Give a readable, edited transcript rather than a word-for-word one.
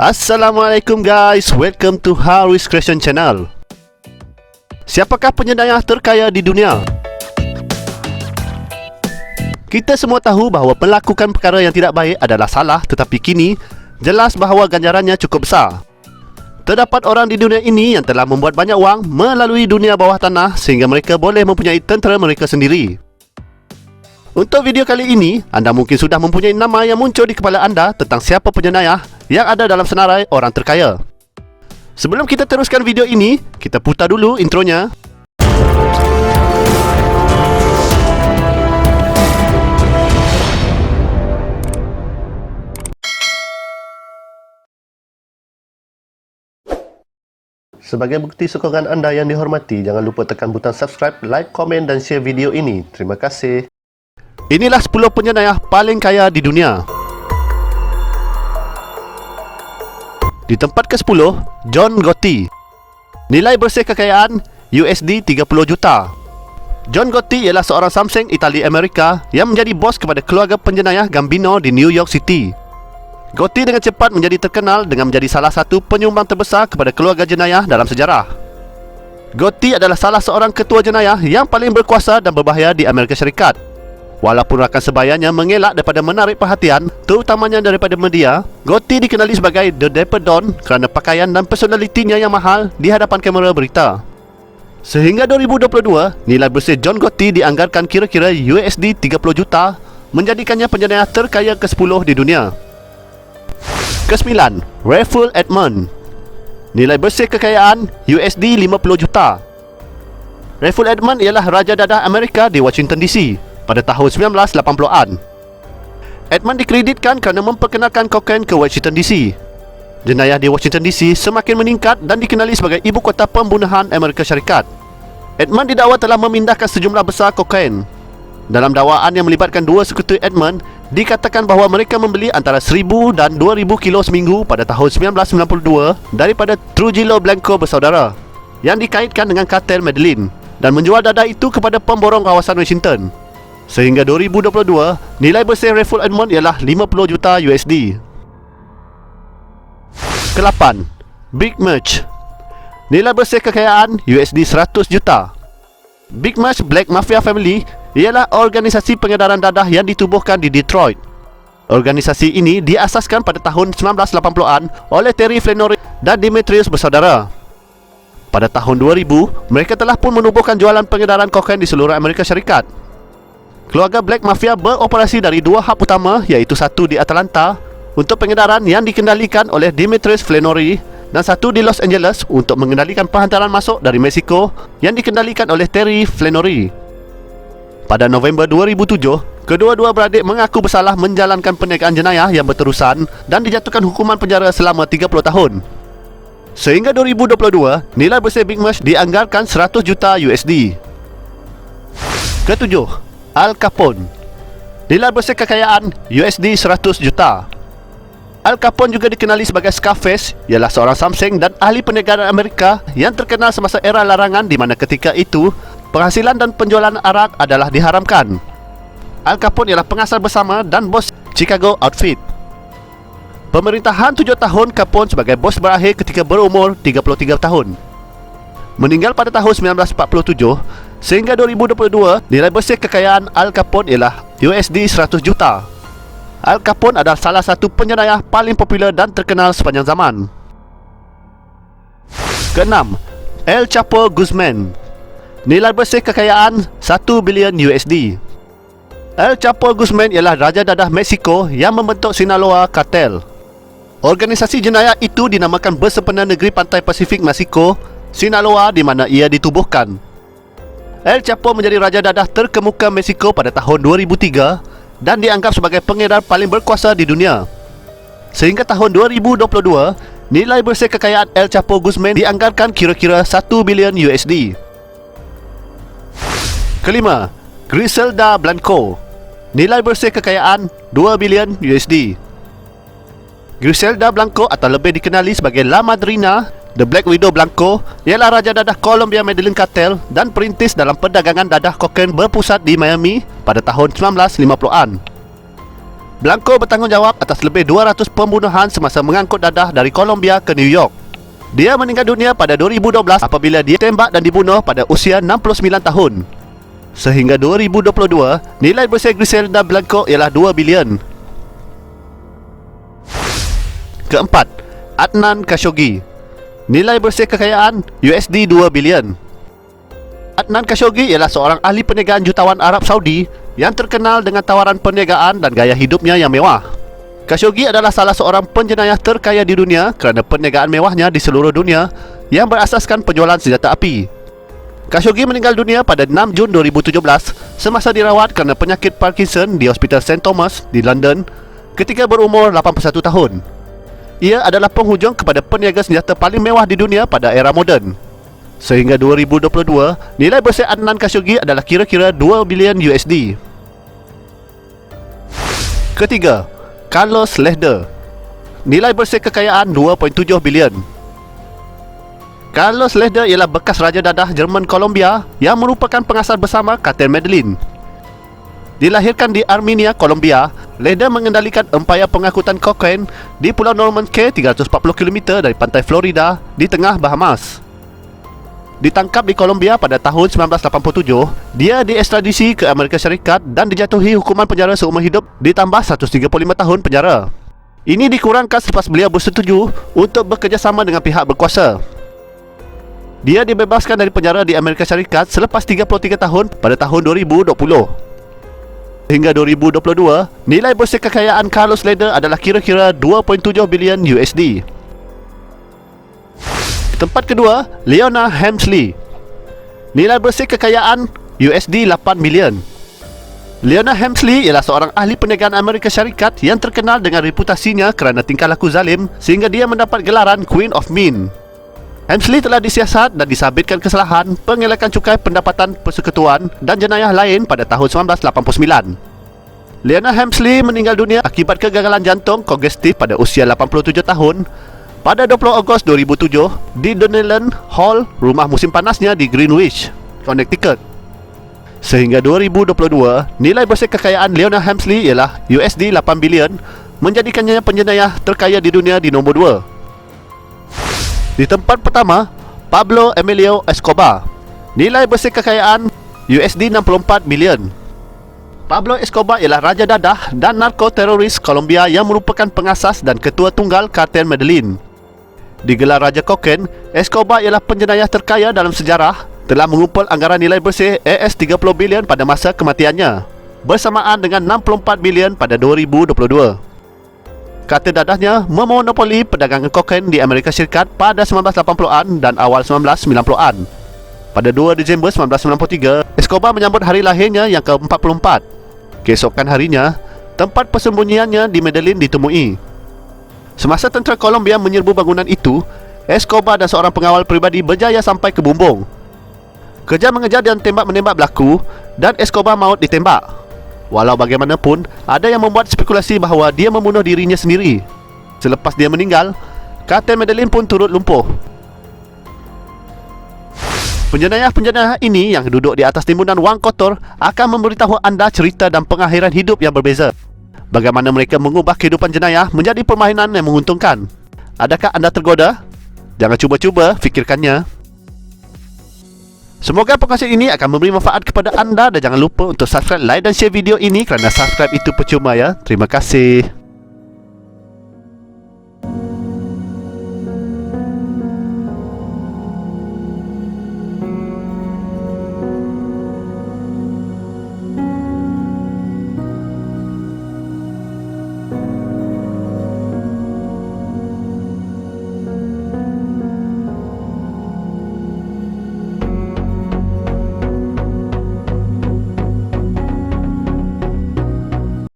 Assalamualaikum guys, welcome to Harris Creation Channel. Siapakah penyedayah terkaya di dunia? Kita semua tahu bahawa melakukan perkara yang tidak baik adalah salah, tetapi kini jelas bahawa ganjarannya cukup besar. Terdapat orang di dunia ini yang telah membuat banyak wang melalui dunia bawah tanah sehingga mereka boleh mempunyai tentera mereka sendiri. Untuk video kali ini, anda mungkin sudah mempunyai nama yang muncul di kepala anda tentang siapa penyedayah yang ada dalam senarai orang terkaya. Sebelum kita teruskan video ini, kita putar dulu intronya. Sebagai bukti sokongan anda yang dihormati, jangan lupa tekan butang subscribe, like, komen dan share video ini. Terima kasih. Inilah 10 penyedayah paling kaya di dunia. Di tempat ke-10, John Gotti. Nilai bersih kekayaan USD 30 juta. John Gotti ialah seorang samseng Itali Amerika yang menjadi bos kepada keluarga penjenayah Gambino di New York City. Gotti dengan cepat menjadi terkenal dengan menjadi salah satu penyumbang terbesar kepada keluarga jenayah dalam sejarah. Gotti adalah salah seorang ketua jenayah yang paling berkuasa dan berbahaya di Amerika Syarikat. Walaupun rakan sebayanya mengelak daripada menarik perhatian, terutamanya daripada media, Gotti dikenali sebagai The Dapper Don kerana pakaian dan personalitinya yang mahal di hadapan kamera berita. Sehingga 2022, nilai bersih John Gotti dianggarkan kira-kira USD 30 juta, menjadikannya penyedayah terkaya ke-10 di dunia. Ke-9, Rayful Edmond. Nilai bersih kekayaan USD 50 juta. Rayful Edmond ialah Raja Dadah Amerika di Washington DC pada tahun 1980-an. Edmond dikreditkan kerana memperkenalkan kokain ke Washington DC. Jenayah di Washington DC semakin meningkat dan dikenali sebagai ibu kota pembunuhan Amerika Syarikat. Edmond didakwa telah memindahkan sejumlah besar kokain. Dalam dakwaan yang melibatkan dua sekutu Edmond, dikatakan bahawa mereka membeli antara 1,000 dan 2,000 kilo seminggu pada tahun 1992 daripada Trujillo Blanco bersaudara yang dikaitkan dengan kartel Medellin dan menjual dadah itu kepada pemborong kawasan Washington. Sehingga 2022, nilai bersih Rayful Edmond ialah 50 juta USD. Ke-8, Big Merch. Nilai bersih kekayaan USD 100 juta. Big Merch Black Mafia Family ialah organisasi pengedaran dadah yang ditubuhkan di Detroit. Organisasi ini diasaskan pada tahun 1980-an oleh Terry Flannery dan Demetrius bersaudara. Pada tahun 2000, mereka telah pun menubuhkan jualan pengedaran kokain di seluruh Amerika Syarikat. Keluarga Black Mafia beroperasi dari dua hub utama, iaitu satu di Atlanta untuk pengedaran yang dikendalikan oleh Demetrius Flannery dan satu di Los Angeles untuk mengendalikan penghantaran masuk dari Mexico yang dikendalikan oleh Terry Flannery. Pada November 2007, kedua-dua beradik mengaku bersalah menjalankan perniagaan jenayah yang berterusan dan dijatuhkan hukuman penjara selama 30 tahun. Sehingga 2022, nilai bersih Big Merch dianggarkan 100 juta USD. Ke-7, Al Capone. Nilai bersih kekayaan USD 100 juta. Al Capone juga dikenali sebagai Scarface, ialah seorang samseng dan ahli perniagaan Amerika yang terkenal semasa era larangan di mana ketika itu penghasilan dan penjualan arak adalah diharamkan. Al Capone ialah pengasas bersama dan bos Chicago Outfit. Pemerintahan 7 tahun Capone sebagai bos berakhir ketika berumur 33 tahun. Meninggal pada tahun 1947, sehingga 2022, nilai bersih kekayaan Al Capone ialah USD 100 juta. Al Capone adalah salah satu penyedayah paling popular dan terkenal sepanjang zaman. Ke-6, El Chapo Guzman. Nilai bersih kekayaan 1 bilion USD. El Chapo Guzman ialah Raja Dadah Mexico yang membentuk Sinaloa Cartel. Organisasi jenayah itu dinamakan Bersempena Negeri Pantai Pasifik Mexico, Sinaloa, di mana ia ditubuhkan. El Chapo menjadi Raja Dadah terkemuka Mexico pada tahun 2003 dan dianggap sebagai pengedar paling berkuasa di dunia. Sehingga tahun 2022, nilai bersih kekayaan El Chapo Guzman dianggarkan kira-kira 1 bilion USD. Kelima, Griselda Blanco. Nilai bersih kekayaan 2 bilion USD. Griselda Blanco atau lebih dikenali sebagai La Madrina The Black Widow Blanco ialah Raja Dadah Colombia Medellin Cartel dan perintis dalam perdagangan dadah kokain berpusat di Miami pada tahun 1950-an. Blanco bertanggungjawab atas lebih 200 pembunuhan semasa mengangkut dadah dari Colombia ke New York. Dia meninggal dunia pada 2012 apabila dia tembak dan dibunuh pada usia 69 tahun. Sehingga 2022, nilai bersih Griselda Blanco ialah 2 bilion. Keempat, Adnan Khashoggi. Nilai bersih kekayaan USD 2 bilion. Adnan Khashoggi ialah seorang ahli perniagaan jutawan Arab Saudi yang terkenal dengan tawaran perniagaan dan gaya hidupnya yang mewah. Khashoggi adalah salah seorang penjenayah terkaya di dunia kerana perniagaan mewahnya di seluruh dunia yang berasaskan penjualan senjata api. Khashoggi meninggal dunia pada 6 Jun 2017 semasa dirawat kerana penyakit Parkinson di Hospital St. Thomas di London ketika berumur 81 tahun. Ia adalah penghujung kepada peniaga senjata paling mewah di dunia pada era moden. Sehingga 2022, nilai bersih Adnan Khashoggi adalah kira-kira 2 bilion USD. Ketiga, Carlos Lehder. Nilai bersih kekayaan 2.7 bilion. Carlos Lehder ialah bekas Raja Dadah Jerman Colombia yang merupakan pengasas bersama Cartel Medellin. Dilahirkan di Armenia, Colombia, Lehder mengendalikan empayar pengangkutan kokain di Pulau Norman Cay 340 km dari pantai Florida di tengah Bahamas. Ditangkap di Colombia pada tahun 1987, dia diekstradisi ke Amerika Syarikat dan dijatuhi hukuman penjara seumur hidup ditambah 135 tahun penjara. Ini dikurangkan selepas beliau bersetuju untuk bekerjasama dengan pihak berkuasa. Dia dibebaskan dari penjara di Amerika Syarikat selepas 33 tahun pada tahun 2020. Hingga 2022, nilai bersih kekayaan Carlos Lehder adalah kira-kira 2.7 bilion USD. Tempat kedua, Leona Helmsley. Nilai bersih kekayaan USD 8 bilion. Leona Helmsley ialah seorang ahli perniagaan Amerika Syarikat yang terkenal dengan reputasinya kerana tingkah laku zalim sehingga dia mendapat gelaran Queen of Mean. Helmsley telah disiasat dan disabitkan kesalahan pengelakan cukai pendapatan persekutuan dan jenayah lain pada tahun 1989. Leona Helmsley meninggal dunia akibat kegagalan jantung kongestif pada usia 87 tahun pada 20 Ogos 2007 di Donnellan Hall, rumah musim panasnya di Greenwich, Connecticut. Sehingga 2022, nilai bersih kekayaan Leona Helmsley ialah USD 8 bilion, menjadikannya penjenayah terkaya di dunia di nombor 2. Di tempat pertama, Pablo Emilio Escobar. Nilai bersih kekayaan USD 64 bilion. Pablo Escobar ialah raja dadah dan narko-teroris Colombia yang merupakan pengasas dan ketua tunggal Cartel Medellin. Digelar Raja Kokain, Escobar ialah penjenayah terkaya dalam sejarah, telah mengumpul anggaran nilai bersih AS 30 bilion pada masa kematiannya, bersamaan dengan 64 bilion pada 2022. Cartel dadahnya memonopoli perdagangan kokain di Amerika Syarikat pada 1980-an dan awal 1990-an. Pada 2 Disember 1993, Escobar menyambut hari lahirnya yang ke-44. Keesokan harinya, tempat persembunyiannya di Medellin ditemui. Semasa tentera Colombia menyerbu bangunan itu, Escobar dan seorang pengawal peribadi berjaya sampai ke bumbung. Kejar mengejar dan tembak-menembak berlaku dan Escobar maut ditembak. Walau bagaimanapun, ada yang membuat spekulasi bahawa dia membunuh dirinya sendiri. Selepas dia meninggal, Cartel Medellin pun turut lumpuh. Penjenayah-penjenayah ini yang duduk di atas timbunan wang kotor akan memberitahu anda cerita dan pengakhiran hidup yang berbeza. Bagaimana mereka mengubah kehidupan jenayah menjadi permainan yang menguntungkan. Adakah anda tergoda? Jangan cuba-cuba fikirkannya. Semoga podcast ini akan memberi manfaat kepada anda dan jangan lupa untuk subscribe, like dan share video ini kerana subscribe itu percuma ya. Terima kasih.